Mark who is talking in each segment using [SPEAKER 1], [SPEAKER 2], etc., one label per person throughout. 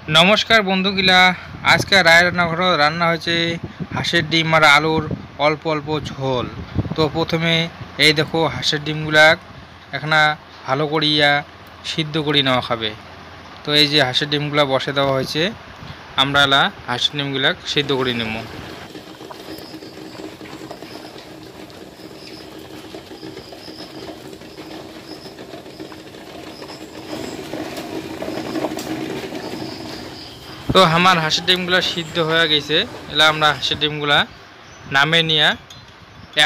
[SPEAKER 1] নমস্কার বন্ধুগিলা, আজকে রান্নাঘর রান্না হয়েছে হাঁসের ডিম আর আলুর অল্প অল্প ঝোল। তো প্রথমে এই দেখো হাঁসের ডিমগুলা এখানে ভালো করিয়া সিদ্ধ করে নেওয়া খাবে। তো এই যে হাঁসের ডিমগুলা বসে দেওয়া হয়েছে, আমরা হাঁসের ডিমগুলা সিদ্ধ করে নেব। তো আমার হাঁসের ডিমগুলা সিদ্ধ হয়ে গেছে। আমরা হাঁসের ডিমগুলা নামে নিয়ে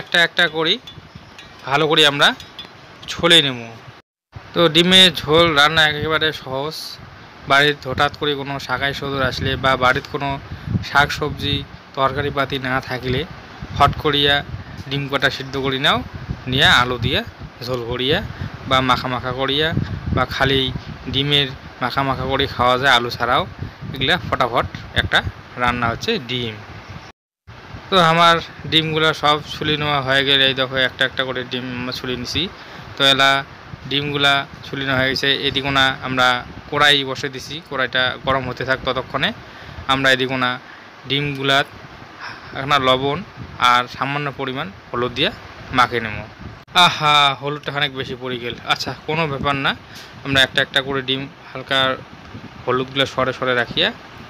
[SPEAKER 1] একটা একটা করি ভালো করে আমরা ছলে নেব। তো ডিমের ঝোল রান্না একেবারে সহজ। বাড়ির হঠাৎ করে কোনো শাকাই সদর আসলে বা বাড়িতে কোনো শাক সবজি তরকারি পাতি না থাকলে হট করিয়া ডিম কটা সিদ্ধ করি নাও, নিয়ে আলু দিয়ে ঝোল করিয়া বা মাখা মাখা করিয়া বা খালি ডিমের মাখা মাখা করে খাওয়া যায় আলু ছাড়াও। এগুলা ফটাফট একটা রান্না হচ্ছে ডিম। তো আমার ডিমগুলো সব ছুলি নেওয়া হয়ে গেলে এই দেখো একটা একটা করে ডিম ছুলি নিছি। তো ডিমগুলা ছুলি নেওয়া হয়ে গেছে। এদিকোনা আমরা কড়াই বসে দিছি, কড়াইটা গরম হতে থাক ততক্ষণে আমরা এদিকোনা ডিমগুলা এখন লবণ আর সামান্য পরিমাণ হলুদ দিয়ে মাখিয়ে নেব। আহা, হলুদটা অনেক বেশি পড়ে গেল। আচ্ছা, কোনো ব্যাপার না, আমরা একটা একটা করে ডিম হালকা হলুদগুলো সরে সরে রাখিয়া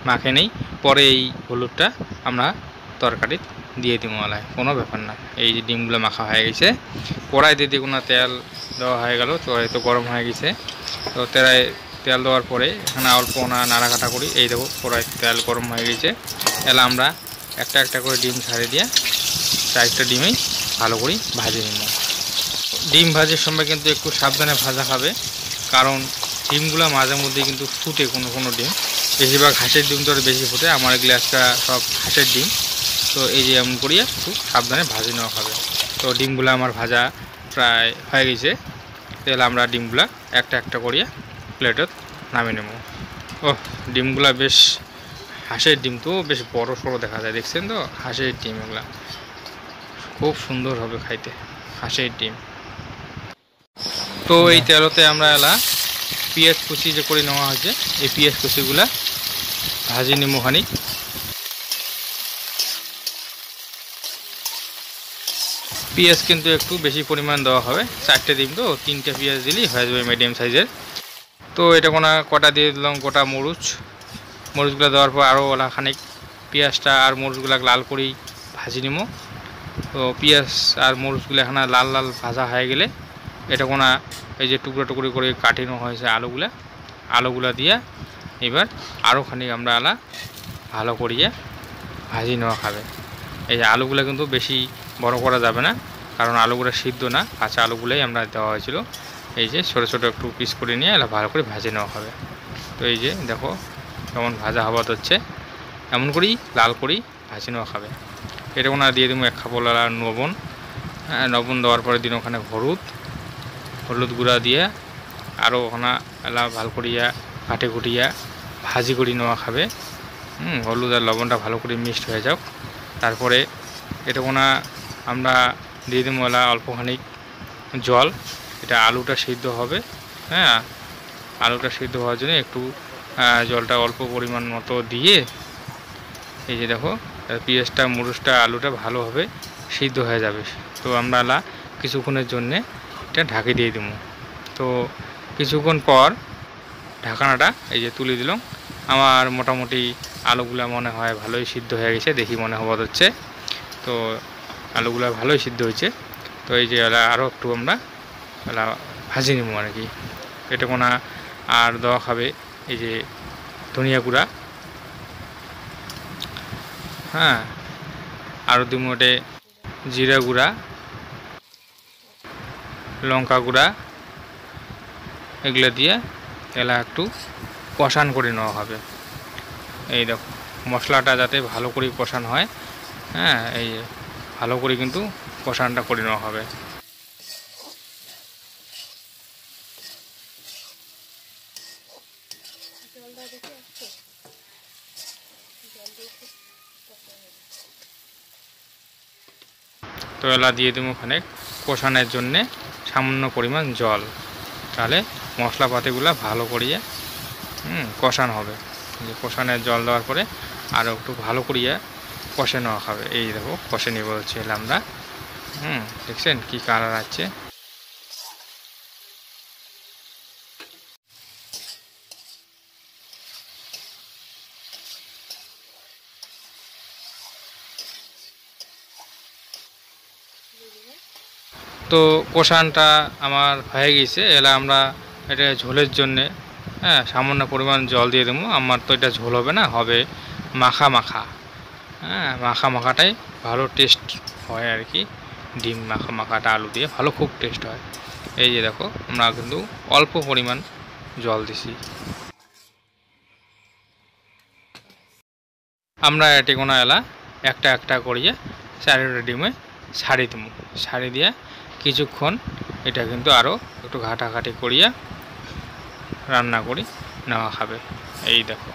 [SPEAKER 1] মাখে নেই। পরে এই হলুদটা আমরা তরকারি দিয়ে দিব আলায়, কোনো ব্যাপার না। এই যে ডিমগুলো মাখা হয়ে গেছে, কড়াইতে কোনো তেল দেওয়া হয়ে গেল, তো হয়তো গরম হয়ে গেছে। তো তেল দেওয়ার পরে এখানে অল্প নাড়াঘাটা করি। এই দেখো কড়াই তেল গরম হয়ে গেছে। এলা আমরা একটা একটা করে ডিম ছাড়িয়ে দিয়ে চারটা ডিমেই ভালো করে ভাজে নিব। ডিম ভাজির সময় কিন্তু একটু সাবধানে ভাজা খাবে, কারণ ডিমগুলো মাঝে মধ্যে কিন্তু ফুটে কোনো কোনো ডিম। বেশিরভাগ হাঁসের ডিম তো বেশি ফুটে, আমার এগুলো একটা সব হাঁসের ডিম। তো এই যে এমন করিয়া খুব সাবধানে ভাজি নেওয়া হবে। তো ডিমগুলো আমার ভাজা প্রায় হয়ে গেছে। তাহলে আমরা ডিমগুলা একটা একটা করিয়া প্লেটত নামিয়ে নেব। ও, ডিমগুলা বেশ হাঁসের ডিম তো বেশ বড় সড়ো দেখা যায়, দেখছেন তো? হাঁসের ডিম এগুলা খুব সুন্দর হবে খাইতে, হাঁসের ডিম। তো এই তেলতে আমরা পেঁয়াজ কুচি যে করে নেওয়া হয়েছে, এই পেঁয়াজ কুচিগুলা ভাজি নিব খানিক। পেঁয়াজ কিন্তু একটু বেশি পরিমাণ দেওয়া হবে, 4টে ডিম তো 3টে পেঁয়াজ দিলেই হয়ে যাবে মিডিয়াম সাইজের। তো এটা কটা দিয়ে দিলাম গোটা মরিচগুলো দেওয়ার পর আরও খানিক পেঁয়াজটা আর মরিচগুলো লাল করেই ভাজি নিব। তো পেঁয়াজ আর মরিচগুলো এখানে লাল লাল ভাজা হয়ে গেলে এটা এই যে টুকরো টুকরো করে কাটানো হয়েছে আলুগুলা দিয়ে এবার আরও খানিক আমরা ভালো করিয়ে ভাজি নেওয়া খাবে। এই যে আলুগুলো কিন্তু বেশি বড় করা যাবে না, কারণ আলুগুলো সিদ্ধ না, কাঁচা আলুগুলোই আমরা দেওয়া হয়েছিল। এই যে ছোটো ছোটো একটু পিস করে নিয়ে ভালো করে ভাজি নেওয়া হবে। তো এই যে দেখো কেমন ভাজা হওয়া হচ্ছে, এমন করেই লাল করেই ভাজি নেওয়া খাবে। এটা দিয়ে দেবো 1 কাপ লবণ। লবণ দেওয়ার পরে দিন ওখানে হলুদ গুঁড়া দিয়ে আরও ওখানে ভালো করিয়া কাটে কুটিয়া ভাজি করে নেওয়া খাবে। হলুদ আর লবণটা ভালো করে মিক্সড হয়ে যাক। তারপরে এটা আমরা দিয়ে দেবো অল্প খানিক জল। এটা আলুটা সিদ্ধ হবে। হ্যাঁ, আলুটা সিদ্ধ হওয়ার জন্য একটু জলটা অল্প পরিমাণ মতো দিয়ে এই যে দেখো পেঁয়াজটা মরিচটা আলুটা ভালোভাবে সিদ্ধ হয়ে যাবে। তো আমরা কিছুক্ষণের জন্যে এটা ঢাকি দিয়ে দেবো। তো কিছুক্ষণ পর ঢাকনাটা এই যে তুলে দিলাম। আমার মোটামুটি আলুগুলা মনে হয় ভালোই সিদ্ধ হয়ে গেছে, দেখি মনে হওয়া হচ্ছে। তো আলুগুলা ভালোই সিদ্ধ হয়েছে। তো এই যে আরও একটু আমরা ভাজি নেবো আর কি। এটা আর দেওয়া খাবে এই যে ধনিয়া গুঁড়া। হ্যাঁ, আরও দুমোটে জিরা গুঁড়া, লঙ্কা গুঁড়া, এগুলো দিয়ে একটু কষান করে নেওয়া হবে। এই দেখো মশলাটা যাতে ভালো করে কষান হয়। হ্যাঁ, এই ভালো করে কিন্তু কষানটা করে নেওয়া হবে। তো দিয়ে দেবো ওখানে কষানোর জন্যে সামান্য পরিমাণ জল, তাহলে মশলাপাতিগুলো ভালো করিয়ে কষানো হবে। যে কষানোর জল দেওয়ার পরে আরও একটু ভালো করিয়া কষে নেওয়া হবে। এই দেখো কষে নিয়ে বলছি আমরা। দেখছেন কি কালার আছে। তো কষানটা আমার হয়ে গেছে। এলা আমরা এটা ঝোলের জন্যে সামান্য পরিমাণ জল দিয়ে দেবো। আমার তো এটা ঝোল হবে না, হবে মাখা মাখা। মাখা মাখাটাই ভালো টেস্ট হয় আর কি। ডিম মাখা মাখাটা আলু দিয়ে ভালো খুব টেস্ট হয়। এই যে দেখো আমরা কিন্তু অল্প পরিমাণ জল দিছি। আমরা এটি কোনো এলা একটা একটা করিয়ে চারিটা ডিমে ছাড়ি দেবো। ছাড়ি দিয়ে কিছুক্ষণ এটা কিন্তু আরও একটু ঘাটাঘাটি করিয়া রান্না করি নেওয়া খাবে। এই দেখো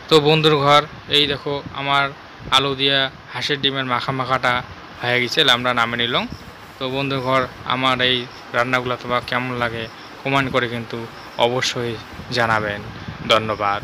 [SPEAKER 1] তো বন্ধুর ঘর, এই দেখো আমার আলু দিয়া হাঁসের ডিমের মাখা মাখাটা হয়ে গেছে, আমরা নামে নিলাম। তো বন্ধুর ঘর, আমার এই রান্নাগুলো তোমার কেমন লাগে কমেন্ট করে কিন্তু অবশ্যই জানাবেন। ধন্যবাদ।